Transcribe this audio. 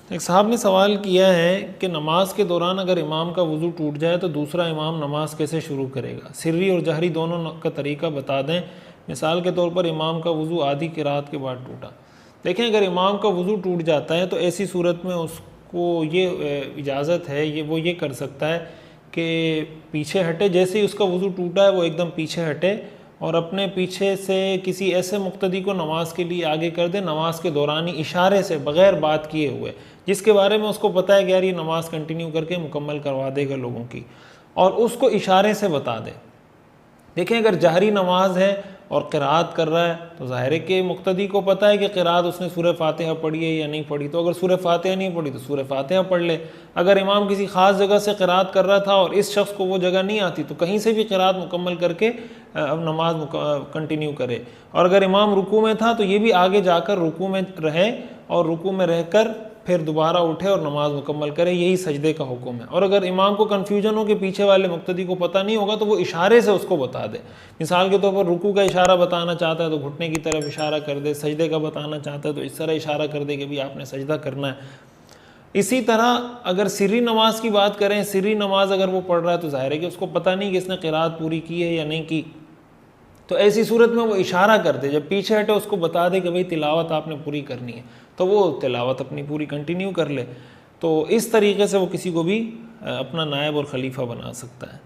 एक साहब ने सवाल किया है कि नमाज के दौरान अगर इमाम का वज़ू टूट जाए तो दूसरा इमाम नमाज कैसे शुरू करेगा, सिर्री और जहरी दोनों का तरीका बता दें। मिसाल के तौर पर इमाम का वज़ू आधी क़िराअत के बाद टूटा। देखें, अगर इमाम का वज़ू टूट जाता है तो ऐसी सूरत में उसको ये इजाज़त है, वो ये कर सकता है कि पीछे हटे, जैसे ही उसका वज़ू टूटा है वो एकदम पीछे हटे और अपने पीछे से किसी ऐसे मुक्तदी को नमाज के लिए आगे कर दे, नमाज के दौरान ही इशारे से बग़ैर बात किए हुए, जिसके बारे में उसको पता है कि यार ये नमाज कंटिन्यू करके मुकम्मल करवा देगा लोगों की, और उसको इशारे से बता दे। देखें, अगर जहरी नमाज है और क़िराअत कर रहा है तो ज़ाहिर है कि मुक्तदी को पता है कि क़िराअत उसने सूरह फ़ातिहा पढ़ी है या नहीं पढ़ी, तो अगर सूरह फ़ातिहा नहीं पढ़ी तो सूरह फ़ातिहा पढ़ ले। अगर इमाम किसी ख़ास जगह से क़िराअत कर रहा था और इस शख्स को वो जगह नहीं आती तो कहीं से भी क़िराअत मुकम्मल करके अब नमाज कंटिन्यू करे। और अगर इमाम रुकू में था तो ये भी आगे जाकर रुकू में रहे और रुकू में रहकर फिर दोबारा उठे और नमाज मुकम्मल करे, यही सजदे का हुक्म है। और अगर इमाम को कन्फ्यूजन हो कि पीछे वाले मुक्तदी को पता नहीं होगा तो वो इशारे से उसको बता दे। मिसाल के तौर पर रुकू का इशारा बताना चाहता है तो घुटने की तरफ इशारा कर दे, सजदे का बताना चाहता है तो इस तरह इशारा कर दे कि भी आपने सजदा करना है। इसी तरह अगर सिर्री नमाज की बात करें, सिर्री नमाज अगर वो पढ़ रहा है तो ज़ाहिर है कि उसको पता नहीं कि इसने क़िराअत पूरी की है या नहीं की, तो ऐसी सूरत में वो इशारा कर दे, जब पीछे हटे उसको बता दे कि भाई तिलावत आपने पूरी करनी है, तो वो तिलावत अपनी पूरी कंटिन्यू कर ले। तो इस तरीके से वो किसी को भी अपना नायब और खलीफा बना सकता है।